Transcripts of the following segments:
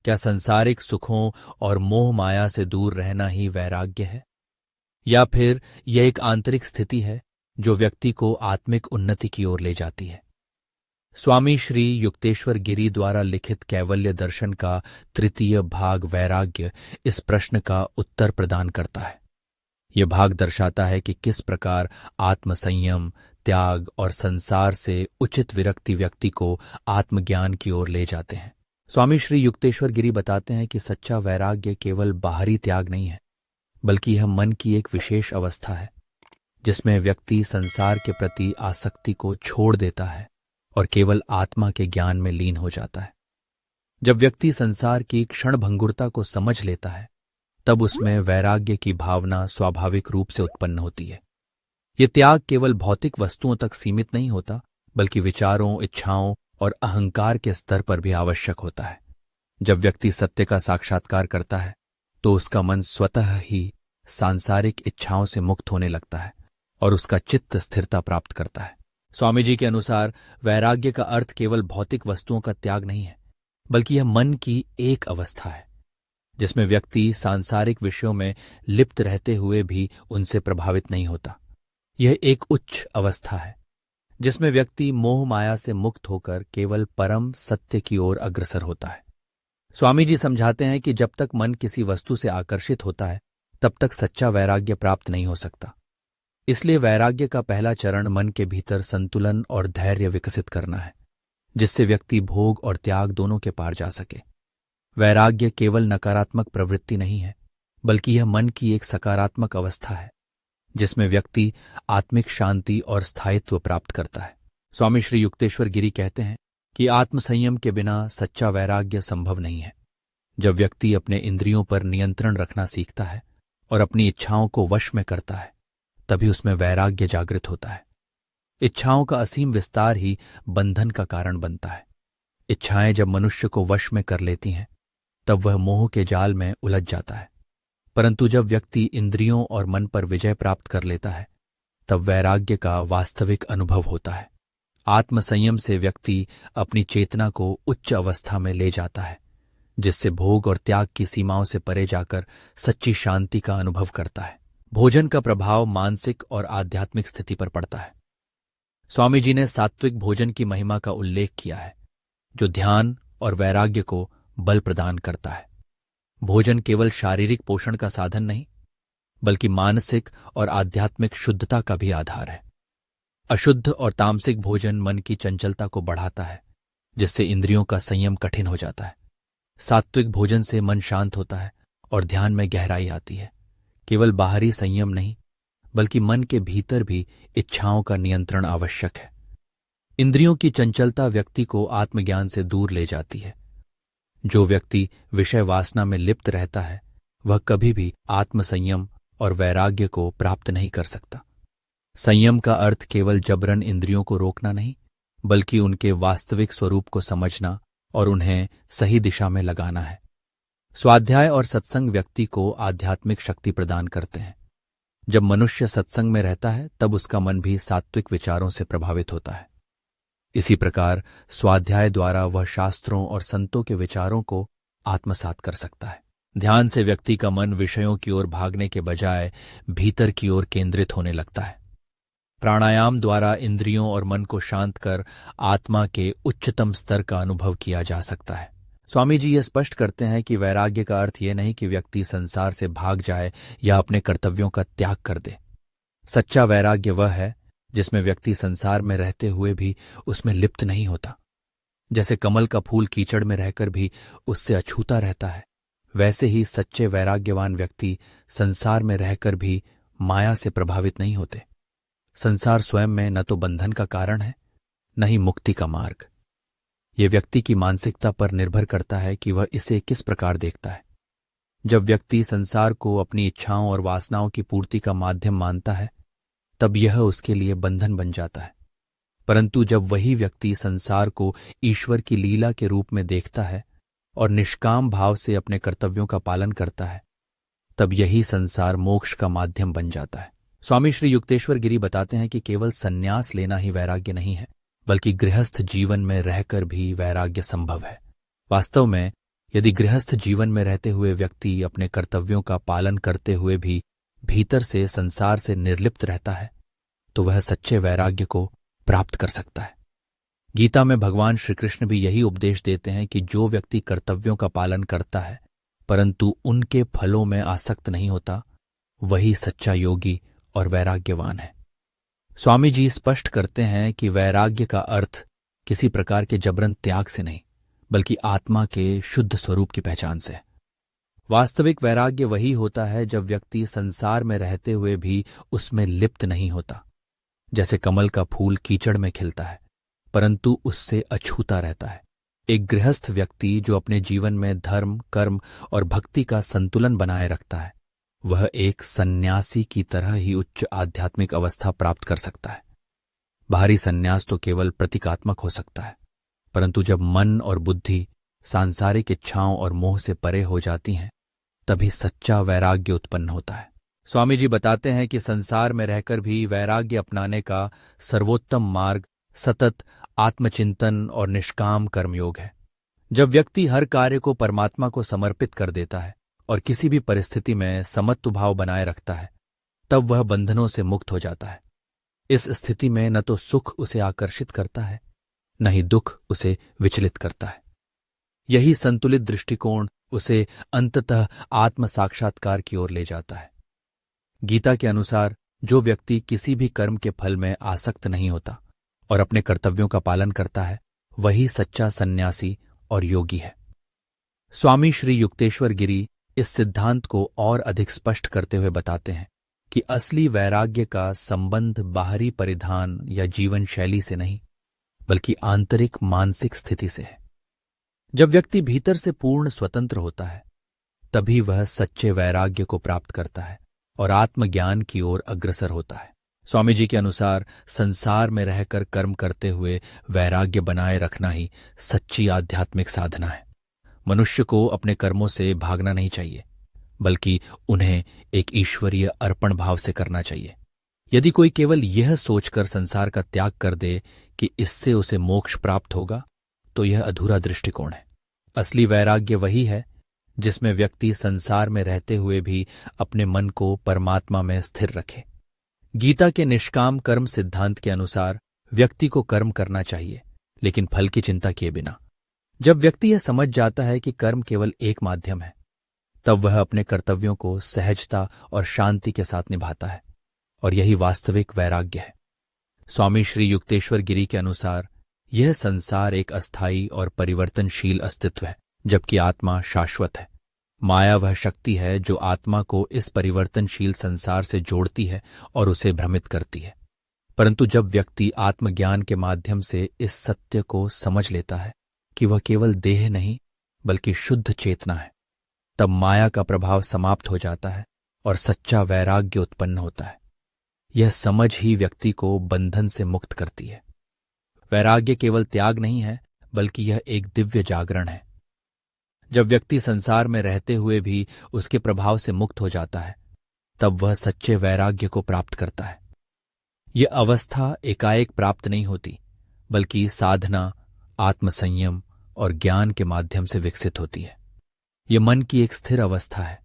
क्या संसारिक सुखों और मोह माया से दूर रहना ही वैराग्य है, या फिर यह एक आंतरिक स्थिति है जो व्यक्ति को आत्मिक उन्नति की ओर ले जाती है? स्वामी श्री युक्तेश्वर गिरी द्वारा लिखित कैवल्य दर्शन का तृतीय भाग वैराग्य इस प्रश्न का उत्तर प्रदान करता है। यह भाग दर्शाता है कि किस प्रकार आत्मसंयम, त्याग और संसार से उचित विरक्ति व्यक्ति को आत्मज्ञान की ओर ले जाते हैं। स्वामी श्री युक्तेश्वर गिरी बताते हैं कि सच्चा वैराग्य केवल बाहरी त्याग नहीं है, बल्कि यह मन की एक विशेष अवस्था है जिसमें व्यक्ति संसार के प्रति आसक्ति को छोड़ देता है और केवल आत्मा के ज्ञान में लीन हो जाता है। जब व्यक्ति संसार की क्षणभंगुरता को समझ लेता है, तब उसमें वैराग्य की भावना स्वाभाविक रूप से उत्पन्न होती है। यह त्याग केवल भौतिक वस्तुओं तक सीमित नहीं होता, बल्कि विचारों, इच्छाओं और अहंकार के स्तर पर भी आवश्यक होता है। जब व्यक्ति सत्य का साक्षात्कार करता है, तो उसका मन स्वतः ही सांसारिक इच्छाओं से मुक्त होने लगता है और उसका चित्त स्थिरता प्राप्त करता है। स्वामी जी के अनुसार वैराग्य का अर्थ केवल भौतिक वस्तुओं का त्याग नहीं है, बल्कि यह मन की एक अवस्था है जिसमें व्यक्ति सांसारिक विषयों में लिप्त रहते हुए भी उनसे प्रभावित नहीं होता। यह एक उच्च अवस्था है जिसमें व्यक्ति मोह माया से मुक्त होकर केवल परम सत्य की ओर अग्रसर होता है। स्वामी जी समझाते हैं कि जब तक मन किसी वस्तु से आकर्षित होता है, तब तक सच्चा वैराग्य प्राप्त नहीं हो सकता। इसलिए वैराग्य का पहला चरण मन के भीतर संतुलन और धैर्य विकसित करना है, जिससे व्यक्ति भोग और त्याग दोनों के पार जा सके। वैराग्य केवल नकारात्मक प्रवृत्ति नहीं है, बल्कि यह मन की एक सकारात्मक अवस्था है जिसमें व्यक्ति आत्मिक शांति और स्थायित्व प्राप्त करता है। स्वामी श्री युक्तेश्वर गिरी कहते हैं कि आत्मसंयम के बिना सच्चा वैराग्य संभव नहीं है। जब व्यक्ति अपने इंद्रियों पर नियंत्रण रखना सीखता है और अपनी इच्छाओं को वश में करता है, तभी उसमें वैराग्य जागृत होता है। इच्छाओं का असीम विस्तार ही बंधन का कारण बनता है। इच्छाएं जब मनुष्य को वश में कर लेती हैं, तब वह मोह के जाल में उलझ जाता है। परंतु जब व्यक्ति इंद्रियों और मन पर विजय प्राप्त कर लेता है, तब वैराग्य का वास्तविक अनुभव होता है। आत्मसंयम से व्यक्ति अपनी चेतना को उच्च अवस्था में ले जाता है, जिससे भोग और त्याग की सीमाओं से परे जाकर सच्ची शांति का अनुभव करता है। भोजन का प्रभाव मानसिक और आध्यात्मिक स्थिति पर पड़ता है। स्वामी जी ने सात्विक भोजन की महिमा का उल्लेख किया है, जो ध्यान और वैराग्य को बल प्रदान करता है। भोजन केवल शारीरिक पोषण का साधन नहीं, बल्कि मानसिक और आध्यात्मिक शुद्धता का भी आधार है। अशुद्ध और तामसिक भोजन मन की चंचलता को बढ़ाता है, जिससे इंद्रियों का संयम कठिन हो जाता है। सात्विक भोजन से मन शांत होता है और ध्यान में गहराई आती है। केवल बाहरी संयम नहीं, बल्कि मन के भीतर भी इच्छाओं का नियंत्रण आवश्यक है। इंद्रियों की चंचलता व्यक्ति को आत्मज्ञान से दूर ले जाती है। जो व्यक्ति विषय वासना में लिप्त रहता है, वह कभी भी आत्मसंयम और वैराग्य को प्राप्त नहीं कर सकता। संयम का अर्थ केवल जबरन इंद्रियों को रोकना नहीं, बल्कि उनके वास्तविक स्वरूप को समझना और उन्हें सही दिशा में लगाना है। स्वाध्याय और सत्संग व्यक्ति को आध्यात्मिक शक्ति प्रदान करते हैं। जब मनुष्य सत्संग में रहता है, तब उसका मन भी सात्विक विचारों से प्रभावित होता है। इसी प्रकार स्वाध्याय द्वारा वह शास्त्रों और संतों के विचारों को आत्मसात कर सकता है। ध्यान से व्यक्ति का मन विषयों की ओर भागने के बजाय भीतर की ओर केंद्रित होने लगता है। प्राणायाम द्वारा इंद्रियों और मन को शांत कर आत्मा के उच्चतम स्तर का अनुभव किया जा सकता है। स्वामी जी ये स्पष्ट करते हैं कि वैराग्य का अर्थ ये नहीं कि व्यक्ति संसार से भाग जाए या अपने कर्तव्यों का त्याग कर दे। सच्चा वैराग्य वह है जिसमें व्यक्ति संसार में रहते हुए भी उसमें लिप्त नहीं होता। जैसे कमल का फूल कीचड़ में रहकर भी उससे अछूता रहता है, वैसे ही सच्चे वैराग्यवान व्यक्ति संसार में रहकर भी माया से प्रभावित नहीं होते। संसार स्वयं में न तो बंधन का कारण है, न ही मुक्ति का मार्ग। ये व्यक्ति की मानसिकता पर निर्भर करता है कि वह इसे किस प्रकार देखता है। जब व्यक्ति संसार को अपनी इच्छाओं और वासनाओं की पूर्ति का माध्यम मानता है, तब यह उसके लिए बंधन बन जाता है। परंतु जब वही व्यक्ति संसार को ईश्वर की लीला के रूप में देखता है और निष्काम भाव से अपने कर्तव्यों का पालन करता है, तब यही संसार मोक्ष का माध्यम बन जाता है। स्वामी श्री युक्तेश्वर गिरी बताते हैं कि केवल संन्यास लेना ही वैराग्य नहीं है, बल्कि गृहस्थ जीवन में रहकर भी वैराग्य संभव है। वास्तव में यदि गृहस्थ जीवन में रहते हुए व्यक्ति अपने कर्तव्यों का पालन करते हुए भी भीतर से संसार से निर्लिप्त रहता है तो वह सच्चे वैराग्य को प्राप्त कर सकता है। गीता में भगवान श्री कृष्ण भी यही उपदेश देते हैं कि जो व्यक्ति कर्तव्यों का पालन करता है परंतु उनके फलों में आसक्त नहीं होता, वही सच्चा योगी और वैराग्यवान है। स्वामी जी स्पष्ट करते हैं कि वैराग्य का अर्थ किसी प्रकार के जबरन त्याग से नहीं बल्कि आत्मा के शुद्ध स्वरूप की पहचान से। वास्तविक वैराग्य वही होता है जब व्यक्ति संसार में रहते हुए भी उसमें लिप्त नहीं होता। जैसे कमल का फूल कीचड़ में खिलता है परंतु उससे अछूता रहता है। एक गृहस्थ व्यक्ति जो अपने जीवन में धर्म, कर्म और भक्ति का संतुलन बनाए रखता है वह एक सन्यासी की तरह ही उच्च आध्यात्मिक अवस्था प्राप्त कर सकता है। बाहरी सन्यास तो केवल प्रतीकात्मक हो सकता है, परंतु जब मन और बुद्धि सांसारिक इच्छाओं और मोह से परे हो जाती हैं तभी सच्चा वैराग्य उत्पन्न होता है। स्वामी जी बताते हैं कि संसार में रहकर भी वैराग्य अपनाने का सर्वोत्तम मार्ग सतत आत्मचिंतन और निष्काम कर्मयोग है। जब व्यक्ति हर कार्य को परमात्मा को समर्पित कर देता है और किसी भी परिस्थिति में समत्व भाव बनाए रखता है तब वह बंधनों से मुक्त हो जाता है। इस स्थिति में न तो सुख उसे आकर्षित करता है न ही दुख उसे विचलित करता है। यही संतुलित दृष्टिकोण उसे अंततः आत्म साक्षात्कार की ओर ले जाता है। गीता के अनुसार जो व्यक्ति किसी भी कर्म के फल में आसक्त नहीं होता और अपने कर्तव्यों का पालन करता है वही सच्चा सन्यासी और योगी है। स्वामी श्री युक्तेश्वर गिरी इस सिद्धांत को और अधिक स्पष्ट करते हुए बताते हैं कि असली वैराग्य का संबंध बाहरी परिधान या जीवन शैली से नहीं बल्कि आंतरिक मानसिक स्थिति से है। जब व्यक्ति भीतर से पूर्ण स्वतंत्र होता है तभी वह सच्चे वैराग्य को प्राप्त करता है और आत्मज्ञान की ओर अग्रसर होता है। स्वामी जी के अनुसार संसार में रहकर कर्म करते हुए वैराग्य बनाए रखना ही सच्ची आध्यात्मिक साधना है। मनुष्य को अपने कर्मों से भागना नहीं चाहिए बल्कि उन्हें एक ईश्वरीय अर्पण भाव से करना चाहिए। यदि कोई केवल यह सोचकर संसार का त्याग कर दे कि इससे उसे मोक्ष प्राप्त होगा तो यह अधूरा दृष्टिकोण है। असली वैराग्य वही है जिसमें व्यक्ति संसार में रहते हुए भी अपने मन को परमात्मा में स्थिर रखे। गीता के निष्काम कर्म सिद्धांत के अनुसार व्यक्ति को कर्म करना चाहिए लेकिन फल की चिंता किए बिना। जब व्यक्ति यह समझ जाता है कि कर्म केवल एक माध्यम है तब वह अपने कर्तव्यों को सहजता और शांति के साथ निभाता है और यही वास्तविक वैराग्य है। स्वामी श्री युक्तेश्वर गिरी के अनुसार यह संसार एक अस्थायी और परिवर्तनशील अस्तित्व है जबकि आत्मा शाश्वत है। माया वह शक्ति है जो आत्मा को इस परिवर्तनशील संसार से जोड़ती है और उसे भ्रमित करती है। परंतु जब व्यक्ति आत्मज्ञान के माध्यम से इस सत्य को समझ लेता है कि वह केवल देह नहीं बल्कि शुद्ध चेतना है तब माया का प्रभाव समाप्त हो जाता है और सच्चा वैराग्य उत्पन्न होता है। यह समझ ही व्यक्ति को बंधन से मुक्त करती है। वैराग्य केवल त्याग नहीं है बल्कि यह एक दिव्य जागरण है। जब व्यक्ति संसार में रहते हुए भी उसके प्रभाव से मुक्त हो जाता है तब वह सच्चे वैराग्य को प्राप्त करता है। यह अवस्था एकाएक प्राप्त नहीं होती बल्कि साधना, आत्मसंयम और ज्ञान के माध्यम से विकसित होती है। यह मन की एक स्थिर अवस्था है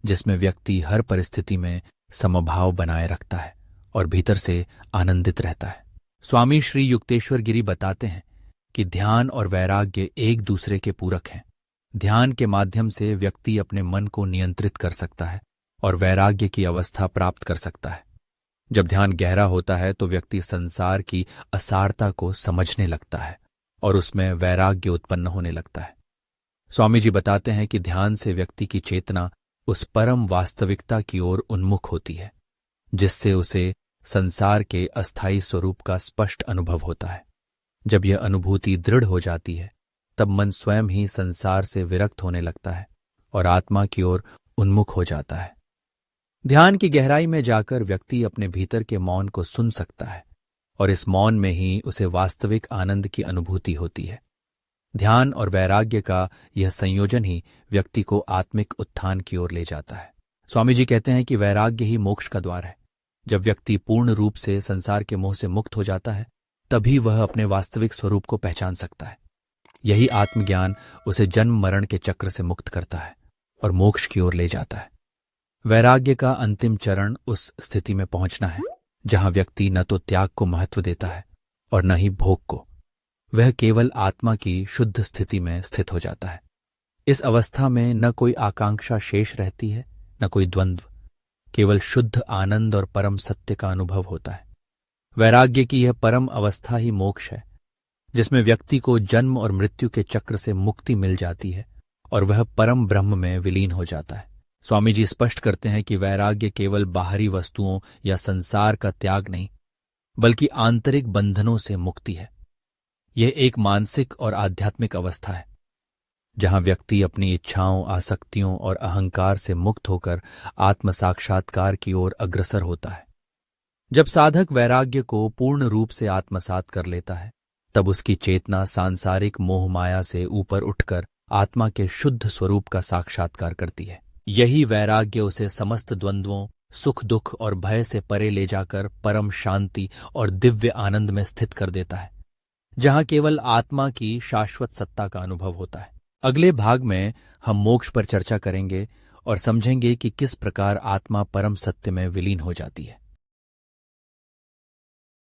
जिसमें व्यक्ति हर परिस्थिति में समभाव बनाए रखता है और भीतर से आनंदित रहता है। स्वामी श्री युक्तेश्वर गिरी बताते हैं कि ध्यान और वैराग्य एक दूसरे के पूरक हैं। ध्यान के माध्यम से व्यक्ति अपने मन को नियंत्रित कर सकता है और वैराग्य की अवस्था प्राप्त कर सकता है। जब ध्यान गहरा होता है तो व्यक्ति संसार की असारता को समझने लगता है और उसमें वैराग्य उत्पन्न होने लगता है। स्वामी जी बताते हैं कि ध्यान से व्यक्ति की चेतना उस परम वास्तविकता की ओर उन्मुख होती है जिससे उसे संसार के अस्थायी स्वरूप का स्पष्ट अनुभव होता है। जब यह अनुभूति दृढ़ हो जाती है तब मन स्वयं ही संसार से विरक्त होने लगता है और आत्मा की ओर उन्मुख हो जाता है। ध्यान की गहराई में जाकर व्यक्ति अपने भीतर के मौन को सुन सकता है और इस मौन में ही उसे वास्तविक आनंद की अनुभूति होती है। ध्यान और वैराग्य का यह संयोजन ही व्यक्ति को आत्मिक उत्थान की ओर ले जाता है। स्वामी जी कहते हैं कि वैराग्य ही मोक्ष का द्वार है। जब व्यक्ति पूर्ण रूप से संसार के मोह से मुक्त हो जाता है तभी वह अपने वास्तविक स्वरूप को पहचान सकता है। यही आत्मज्ञान उसे जन्म मरण के चक्र से मुक्त करता है और मोक्ष की ओर ले जाता है। वैराग्य का अंतिम चरण उस स्थिति में पहुंचना है जहां व्यक्ति न तो त्याग को महत्व देता है और न ही भोग को। वह केवल आत्मा की शुद्ध स्थिति में स्थित हो जाता है। इस अवस्था में न कोई आकांक्षा शेष रहती है, न कोई द्वंद्व, केवल शुद्ध आनंद और परम सत्य का अनुभव होता है। वैराग्य की यह परम अवस्था ही मोक्ष है, जिसमें व्यक्ति को जन्म और मृत्यु के चक्र से मुक्ति मिल जाती है और वह परम ब्रह्म में विलीन हो जाता है। स्वामी जी स्पष्ट करते हैं कि वैराग्य केवल बाहरी वस्तुओं या संसार का त्याग नहीं, बल्कि आंतरिक बंधनों से मुक्ति है। यह एक मानसिक और आध्यात्मिक अवस्था है जहां व्यक्ति अपनी इच्छाओं, आसक्तियों और अहंकार से मुक्त होकर आत्म साक्षात्कार की ओर अग्रसर होता है। जब साधक वैराग्य को पूर्ण रूप से आत्मसात कर लेता है, तब उसकी चेतना सांसारिक मोह माया से ऊपर उठकर आत्मा के शुद्ध स्वरूप का साक्षात्कार करती है। यही वैराग्य उसे समस्त द्वंद्वों, सुख दुख और भय से परे ले जाकर परम शांति और दिव्य आनंद में स्थित कर देता है, जहां केवल आत्मा की शाश्वत सत्ता का अनुभव होता है। अगले भाग में हम मोक्ष पर चर्चा करेंगे और समझेंगे कि किस प्रकार आत्मा परम सत्य में विलीन हो जाती है।